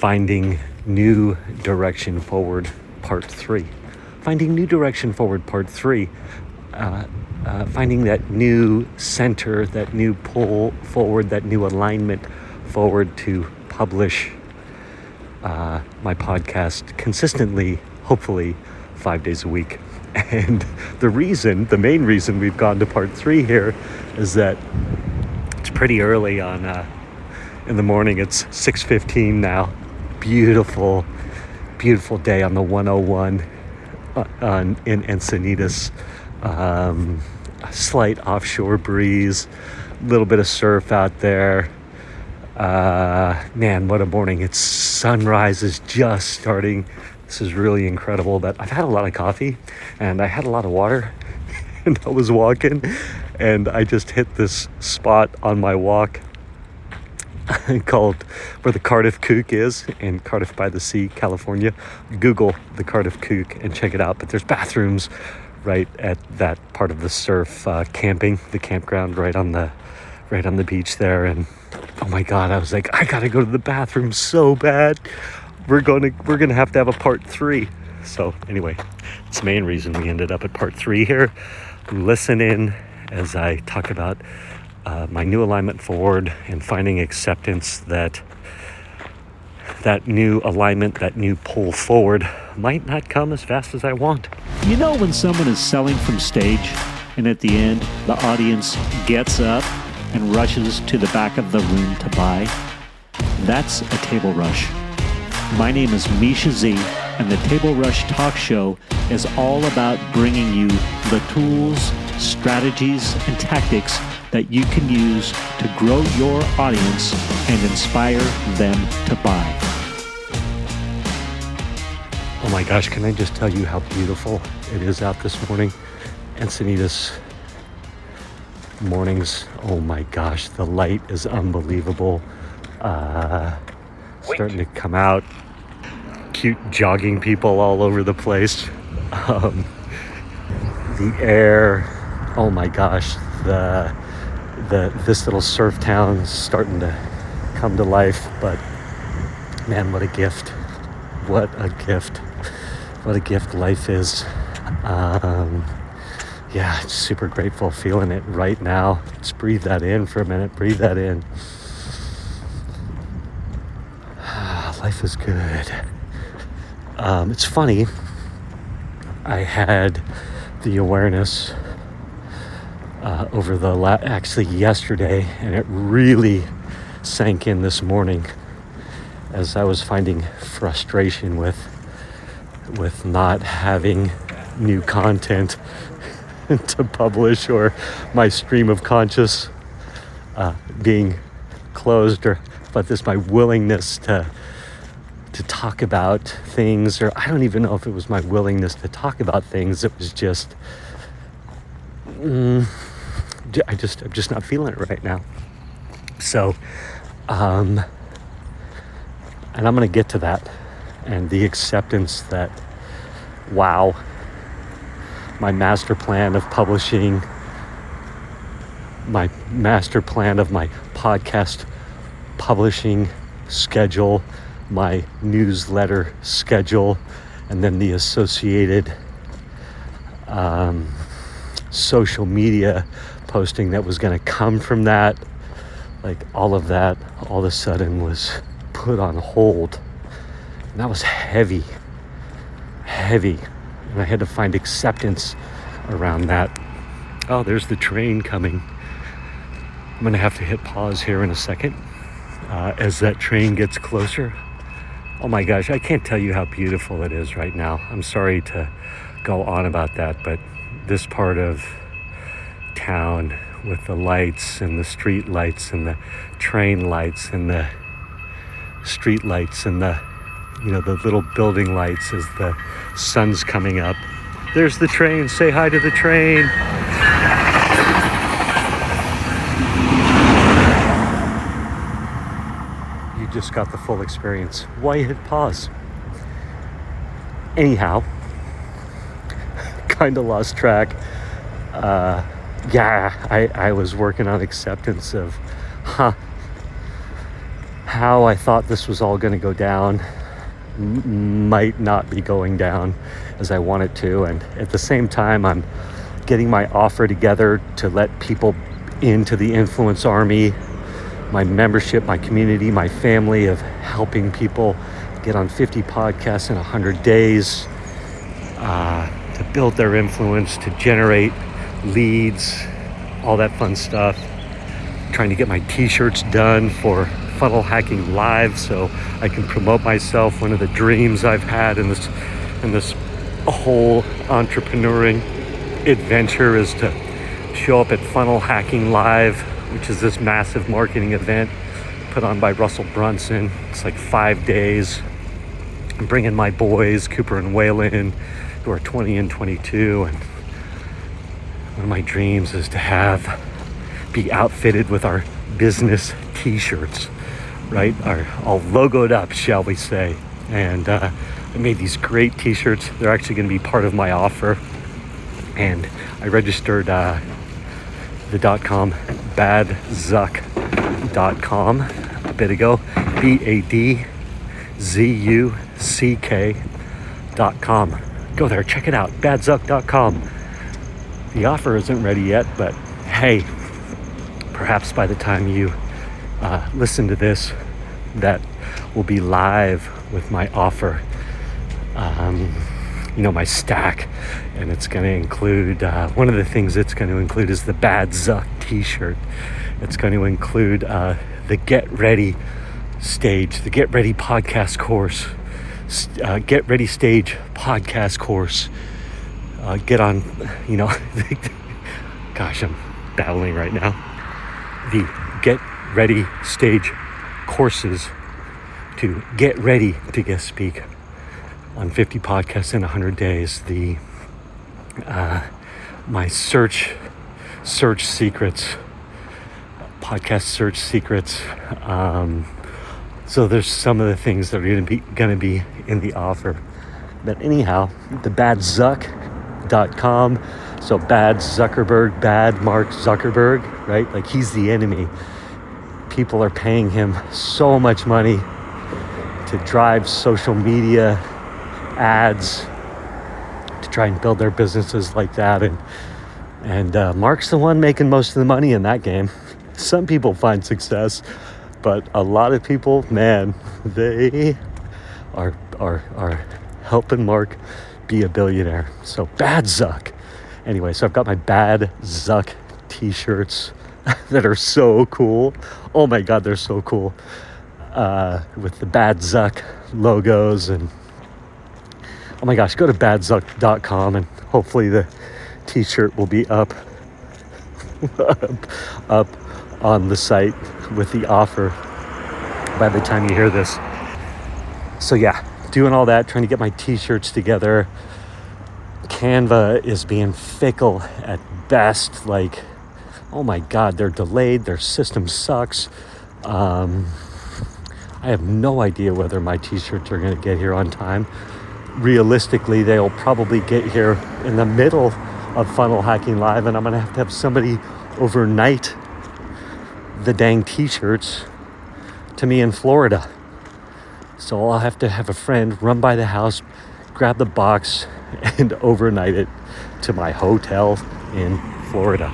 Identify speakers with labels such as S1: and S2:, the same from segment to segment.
S1: Finding New Direction Forward Part 3. Finding New Direction Forward Part 3. Finding that new center, that new pull forward, that new alignment forward to publish my podcast consistently, hopefully 5 days a week. And the main reason we've gone to part 3 here is that it's pretty early on in the morning. It's 6:15 now. Beautiful day on the 101 in Encinitas. A slight offshore breeze, a little bit of surf out there. Man, what a morning. It's sunrise is just starting. This is really incredible. But I've had a lot of coffee and I had a lot of water and I was walking and I just hit this spot on my walk called where the Cardiff Kook is in Cardiff by the Sea, California. Google the Cardiff Kook and check it out. But there's bathrooms right at that part of the surf camping, the campground right on the beach there. And oh my God, I was like, I gotta go to the bathroom so bad. We're gonna have to have a part 3. So anyway, it's the main reason we ended up at part 3 here. Listen in as I talk about my new alignment forward and finding acceptance that new alignment, that new pull forward might not come as fast as I want.
S2: You know when someone is selling from stage and at the end the audience gets up and rushes to the back of the room to buy? That's a table rush. My name is Misha Z, and the Table Rush Talk Show is all about bringing you the tools, strategies, and tactics that you can use to grow your audience and inspire them to buy.
S1: Oh my gosh, can I just tell you how beautiful it is out this morning? Encinitas mornings, oh my gosh, the light is unbelievable. Starting to come out. Cute jogging people all over the place. The air, oh my gosh, this little surf town's starting to come to life. But man, what a gift. What a gift life is. Yeah, super grateful, feeling it right now. Just breathe that in for a minute. Breathe that in. Life is good. It's funny. I had the awareness over actually yesterday, and it really sank in this morning as I was finding frustration with not having new content to publish, or my stream of conscious being closed, but my willingness to talk about things, or I don't even know if it was my willingness to talk about things. It was just I'm just not feeling it right now. So and I'm going to get to that, and the acceptance that, wow, my master plan of publishing, my master plan of my podcast publishing schedule, my newsletter schedule, and then the associated social media posting that was going to come from that, like all of that all of a sudden was put on hold. And that was heavy. And I had to find acceptance around that. Oh, there's the train coming. I'm going to have to hit pause here in a second as that train gets closer. Oh my gosh, I can't tell you how beautiful it is right now. I'm sorry to go on about that, but this part of town with the lights and the street lights and the train lights and the street lights and the little building lights as the sun's coming up. There's the train. Say hi to the train. You just got the full experience. Why hit pause? Anyhow, kind of lost track. I was working on acceptance of, how I thought this was all going to go down might not be going down as I want it to. And at the same time, I'm getting my offer together to let people into the Influence Army, my membership, my community, my family of helping people get on 50 podcasts in 100 days, to build their influence, to generate leads, all that fun stuff. Trying to get my t-shirts done for Funnel Hacking Live so I can promote myself. One of the dreams I've had in this whole entrepreneuring adventure is to show up at Funnel Hacking Live, which is this massive marketing event put on by Russell Brunson. It's like 5 days. I'm bringing my boys, Cooper and Waylon, who are 20 and 22. And one of my dreams is to be outfitted with our business t-shirts, right? All logoed up, shall we say. And I made these great t-shirts. They're actually going to be part of my offer. And I registered the .com, badzuck.com, a bit ago. BADZUCK.com. Go there, check it out, badzuck.com. The offer isn't ready yet, but hey, perhaps by the time you listen to this, that will be live with my offer. My stack, and it's going to include one of the things it's going to include is the Bad Zuck t-shirt. It's going to include the Get Ready stage, the Get Ready podcast course, Get Ready stage podcast course. Get on, gosh, I'm babbling right now. The Get Ready stage courses to get ready to guest speak on 50 podcasts in 100 days. My search secrets, podcast search secrets. So there's some of the things that are going to be in the offer. But anyhow, the badzuck.com. So bad Zuckerberg, bad Mark Zuckerberg, right? Like he's the enemy. People are paying him so much money to drive social media ads to try and build their businesses like that, and Mark's the one making most of the money in that game. Some people find success, but a lot of people, man, they are helping Mark be a billionaire. So bad Zuck. Anyway, so I've got my Bad Zuck t-shirts that are so cool. Oh my God, they're so cool. With the Bad Zuck logos, and oh my gosh, go to badzuck.com and hopefully the t-shirt will be up on the site with the offer by the time you hear this. So yeah, doing all that, trying to get my t-shirts together. Canva is being fickle at best. Like, oh my God, they're delayed. Their system sucks. I have no idea whether my t-shirts are going to get here on time. Realistically, they'll probably get here in the middle of Funnel Hacking Live, and I'm going to have somebody overnight the dang t-shirts to me in Florida. So I'll have to have a friend run by the house, grab the box, and overnight it to my hotel in Florida.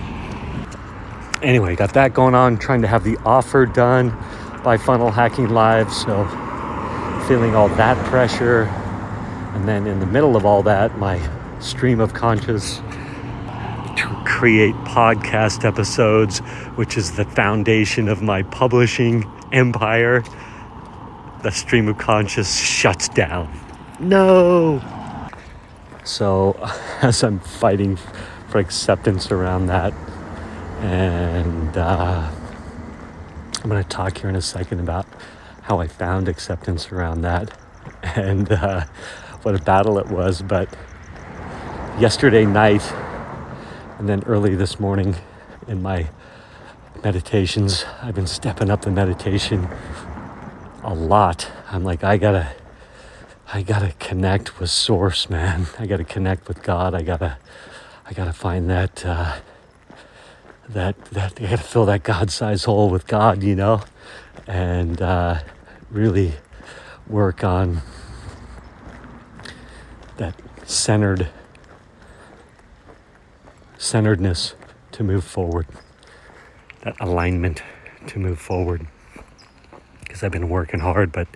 S1: Anyway, got that going on, trying to have the offer done by Funnel Hacking Live, so feeling all that pressure. And then in the middle of all that, my stream of conscious to create podcast episodes, which is the foundation of my publishing empire. The stream of conscious shuts down. No! So as I'm fighting for acceptance around that, and I'm going to talk here in a second about how I found acceptance around that and what a battle it was. But yesterday night and then early this morning in my meditations, I've been stepping up the meditation a lot. I'm like, I gotta connect with source, man. I gotta connect with God. I gotta find that I gotta fill that God-sized hole with God, and really work on that centeredness to move forward, that alignment to move forward. Because I've been working hard, but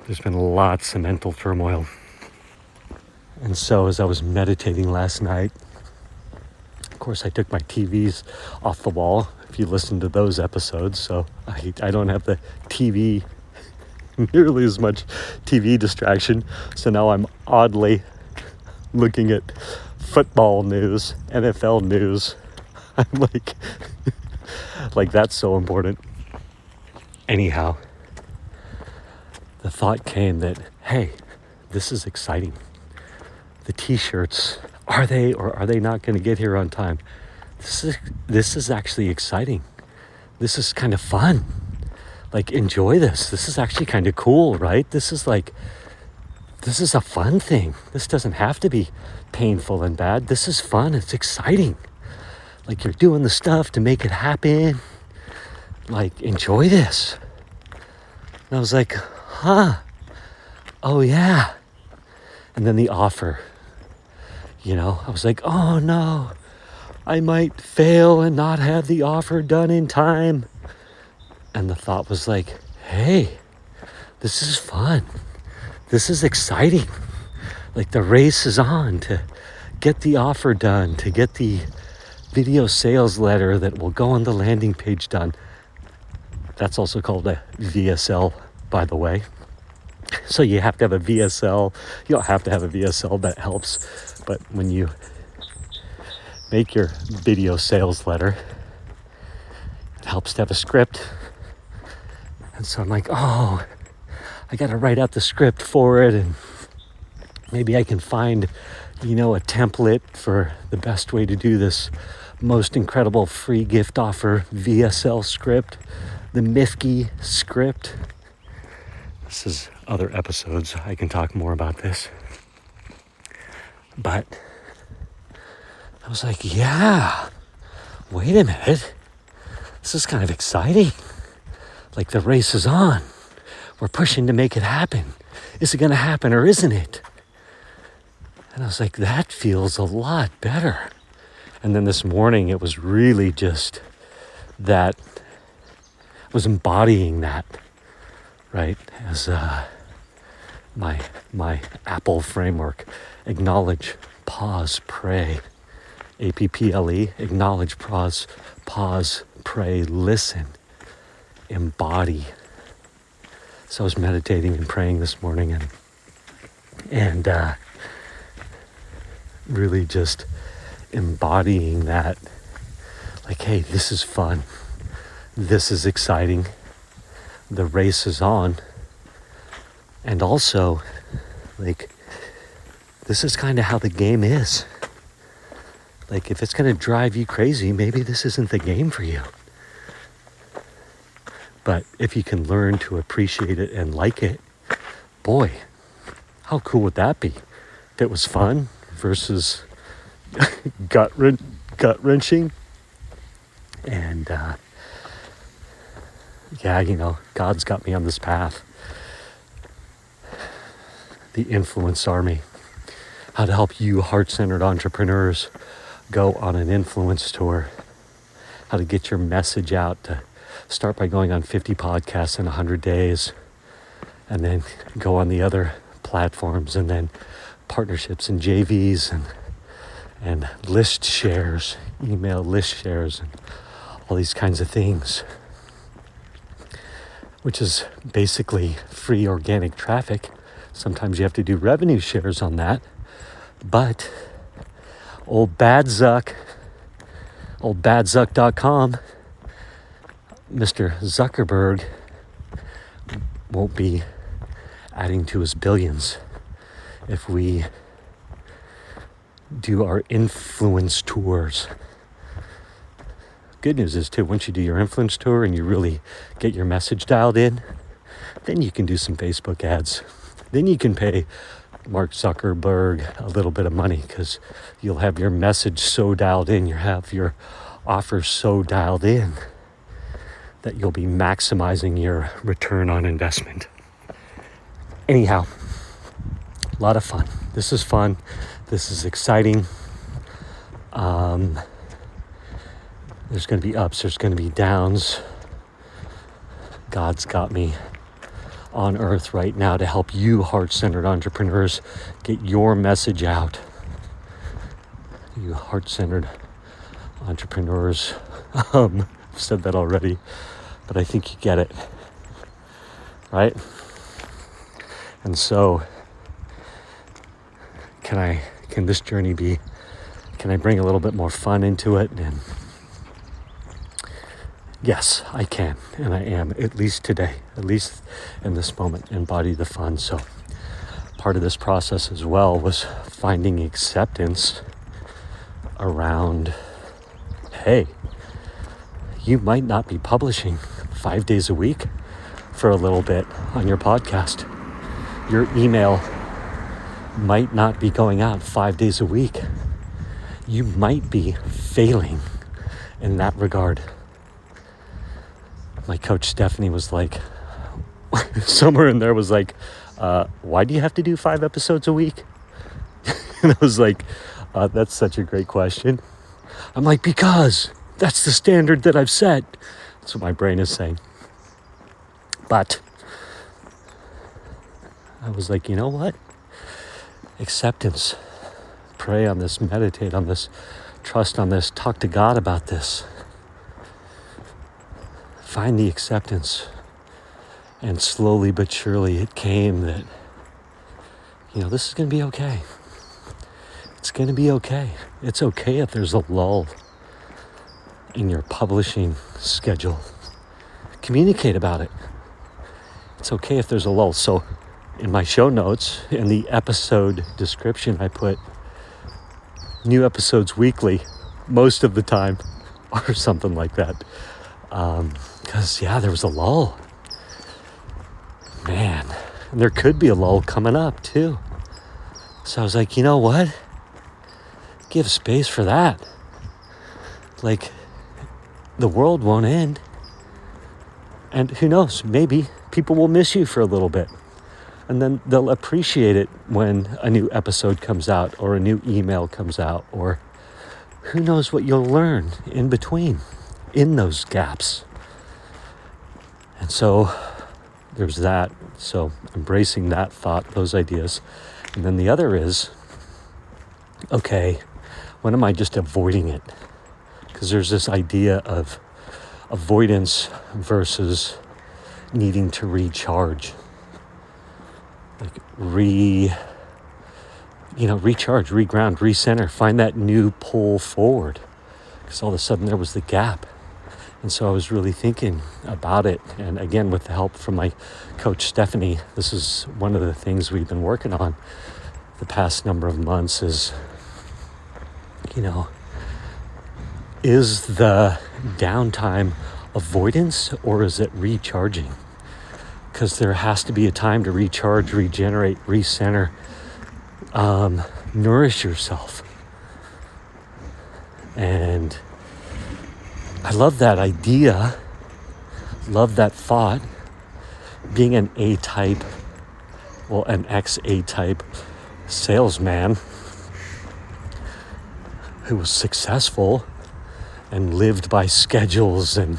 S1: there's been lots of mental turmoil. And so as I was meditating last night, of course I took my TVs off the wall, if you listen to those episodes, so I don't have the TV, nearly as much TV distraction. So now I'm oddly looking at football news, NFL news. I'm like that's so important. Anyhow, the thought came that, hey, this is exciting. The t-shirts, are they or are they not going to get here on time? This is actually exciting. This is kind of fun. Like, enjoy this. This is actually kind of cool, right? This is a fun thing. This doesn't have to be painful and bad. This is fun. It's exciting. Like, you're doing the stuff to make it happen. Like, enjoy this. And I was like, huh. Oh, yeah. And then the offer. I was like, oh, no. I might fail and not have the offer done in time. And the thought was like, hey, this is fun. This is exciting. Like, the race is on to get the offer done, to get the video sales letter that will go on the landing page done. That's also called a VSL, by the way. So you have to have a VSL. You don't have to have a VSL, that helps. But when you make your video sales letter, it helps to have a script. And so I'm like, oh, I got to write out the script for it, and maybe I can find, a template for the best way to do this most incredible free gift offer VSL script, the Mifke script. This is other episodes. I can talk more about this. But I was like, yeah, wait a minute. This is kind of exciting. Like, the race is on. We're pushing to make it happen. Is it going to happen or isn't it? And I was like, that feels a lot better. And then this morning, it was really just that, I was embodying that, right? As my Apple framework, acknowledge, pause, pray. APPLE, acknowledge, pause, pray, listen, embody. So I was meditating and praying this morning and really just embodying that, like, hey, this is fun. This is exciting. The race is on. And also, like, this is kind of how the game is. Like, if it's going to drive you crazy, maybe this isn't the game for you. But if you can learn to appreciate it and like it, boy, how cool would that be? If it was fun versus gut-wrenching. And, God's got me on this path. The Influence Army. How to help you heart-centered entrepreneurs go on an influence tour. How to get your message out, to start by going on 50 podcasts in 100 days, and then go on the other platforms, and then partnerships and JVs and list shares, email list shares, and all these kinds of things, which is basically free organic traffic. Sometimes you have to do revenue shares on that, but old bad Zuck.com, Mr. Zuckerberg won't be adding to his billions if we do our influence tours. Good news is, too, once you do your influence tour and you really get your message dialed in, then you can do some Facebook ads. Then you can pay Mark Zuckerberg a little bit of money, because you'll have your message so dialed in, you have your offer so dialed in, that you'll be maximizing your return on investment. Anyhow, a lot of fun. This is fun. This is exciting. There's going to be ups. There's going to be downs. God's got me on earth right now to help you heart-centered entrepreneurs get your message out. You heart-centered entrepreneurs. I've said that already, but I think you get it, right? And so, can I bring a little bit more fun into it? And yes, I can, and I am, at least today, at least in this moment, embody the fun. So part of this process as well was finding acceptance around, hey, you might not be publishing 5 days a week for a little bit on your podcast. Your email might not be going out 5 days a week. You might be failing in that regard. My coach Stephanie was like, somewhere in there was like, why do you have to do 5 episodes a week? And I was like, that's such a great question. I'm like, because that's the standard that I've set. That's what my brain is saying. But I was like, you know what? Acceptance. Pray on this, meditate on this, trust on this, talk to God about this. Find the acceptance. And slowly but surely it came that, this is going to be okay. It's going to be okay. It's okay if there's a lull in your publishing schedule. Communicate about it. It's okay if there's a lull. So in my show notes, in the episode description, I put new episodes weekly, most of the time, or something like that. Because, there was a lull. Man, and there could be a lull coming up, too. So I was like, you know what? Give space for that. Like, the world won't end. And who knows, maybe people will miss you for a little bit. And then they'll appreciate it when a new episode comes out or a new email comes out, or who knows what you'll learn in between, in those gaps. And so there's that. So embracing that thought, those ideas. And then the other is, okay, when am I just avoiding it? Because there's this idea of avoidance versus needing to recharge. Like recharge, reground, recenter, find that new pull forward. Because all of a sudden there was the gap. And so I was really thinking about it. And again, with the help from my coach, Stephanie, this is one of the things we've been working on the past number of months is, is the downtime avoidance or is it recharging? Because there has to be a time to recharge, regenerate, recenter, nourish yourself. And I love that idea, love that thought. Being an A-type, an ex-A-type salesman who was successful and lived by schedules and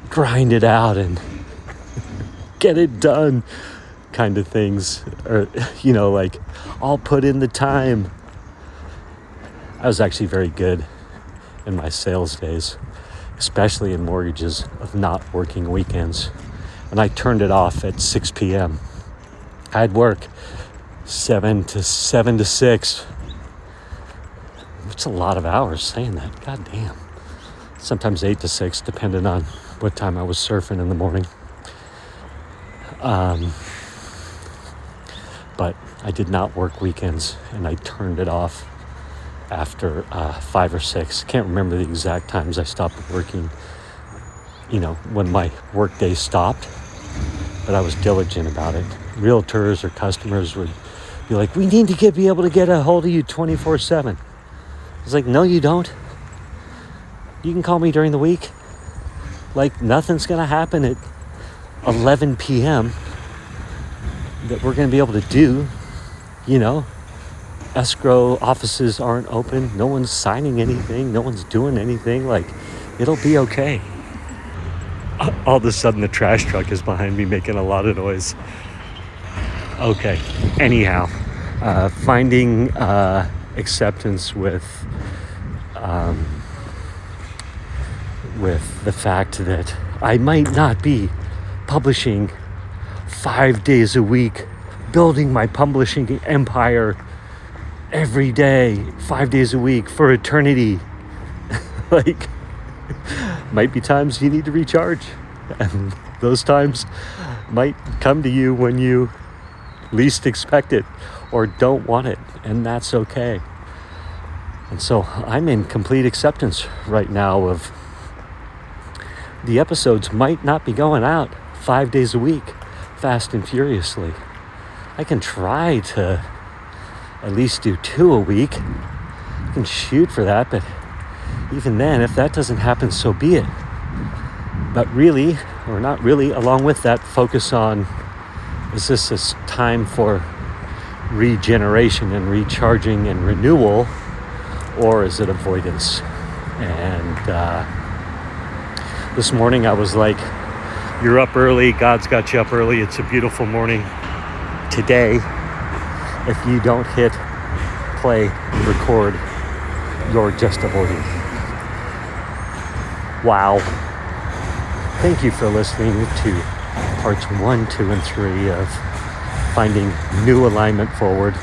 S1: grind it out and get it done kind of things, or like I'll put in the time. I was actually very good in my sales days, especially in mortgages, of not working weekends. And I turned it off at 6 p.m. I'd work 7 to 6. It's a lot of hours saying that. God damn. Sometimes 8 to 6, depending on what time I was surfing in the morning. But I did not work weekends, and I turned it off after 5 or 6. Can't remember the exact times I stopped working, when my work day stopped, but I was diligent about it. Realtors or customers would be like, we need to be able to get a hold of you 24/7. I was like, no, you don't. You can call me during the week. Like, nothing's going to happen at 11 p.m. that we're going to be able to do. You know, escrow offices aren't open. No one's signing anything. No one's doing anything. Like, it'll be okay. All of a sudden, the trash truck is behind me making a lot of noise. Okay. Anyhow, finding acceptance with the fact that I might not be publishing 5 days a week, building my publishing empire every day, 5 days a week for eternity. Like, might be times you need to recharge, and those times might come to you when you least expect it or don't want it, and that's okay. And so I'm in complete acceptance right now of the episodes might not be going out 5 days a week, fast and furiously. I can try to at least do 2 a week. I can shoot for that, but even then, if that doesn't happen, so be it. But really, or not really, along with that, focus on, is this a time for regeneration and recharging and renewal, or is it avoidance? And this morning I was like, you're up early, God's got you up early, it's a beautiful morning. Today, if you don't hit play and record, you're just avoiding. Wow. Thank you for listening to parts 1, 2, and 3 of Finding New Alignment Forward.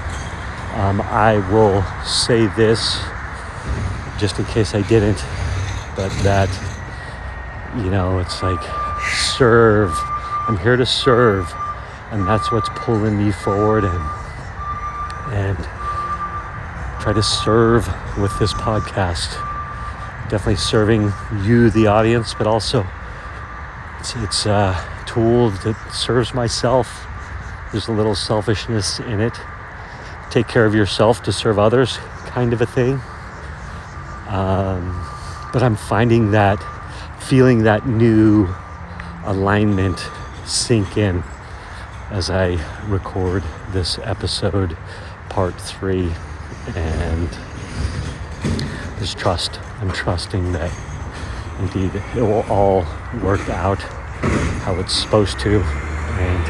S1: I will say this, just in case I didn't, but that, you know, it's like, serve. I'm here to serve, and that's what's pulling me forward, and try to serve with this podcast. Definitely serving you, the audience, but also it's a tool that serves myself. There's a little selfishness in it. Take care of yourself to serve others, kind of a thing. But I'm finding that, feeling that new alignment sink in as I record this episode, part 3, and there's trust. I'm trusting that indeed it will all work out how it's supposed to, and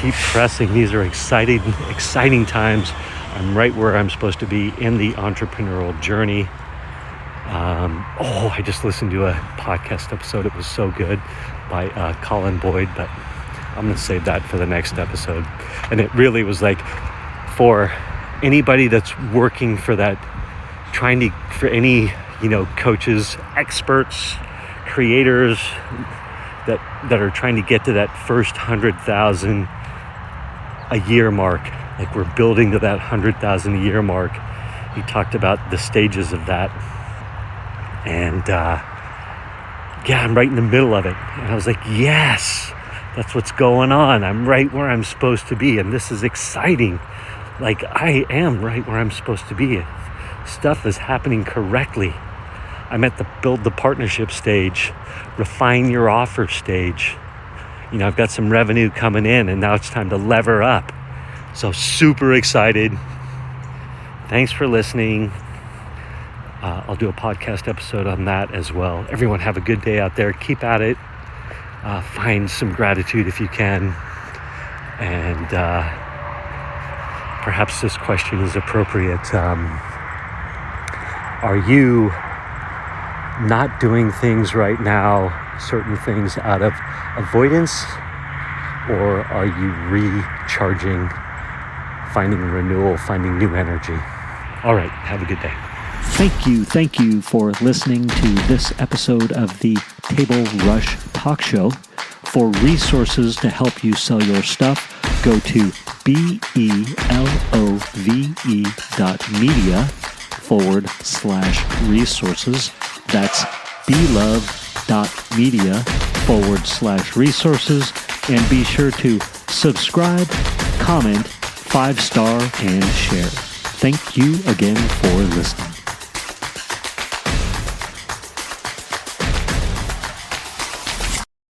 S1: keep pressing. These are exciting times. I'm right where I'm supposed to be in the entrepreneurial journey. I just listened to a podcast episode. It was so good, by Colin Boyd, but I'm going to save that for the next episode. And it really was like, for anybody that's working for that, for any, coaches, experts, creators that are trying to get to that first 100,000 a year mark. Like, we're building to that 100,000 a year mark. He talked about the stages of that. And I'm right in the middle of it. And I was like, yes, that's what's going on. I'm right where I'm supposed to be. And this is exciting. Like, I am right where I'm supposed to be. Stuff is happening correctly. I'm at the build the partnership stage, refine your offer stage. I've got some revenue coming in, and now it's time to lever up. So super excited. Thanks for listening. I'll do a podcast episode on that as well. Everyone have a good day out there. Keep at it. Find some gratitude if you can. And perhaps this question is appropriate. Are you not doing things right now, certain things out of avoidance, or are you recharging, finding renewal, finding new energy? All right, have a good day.
S2: Thank you for listening to this episode of the Table Rush Talk Show. For resources to help you sell your stuff, go to belove.media/resources. That's belove.media/resources. And be sure to subscribe, comment, 5-star, and share. Thank you again for listening.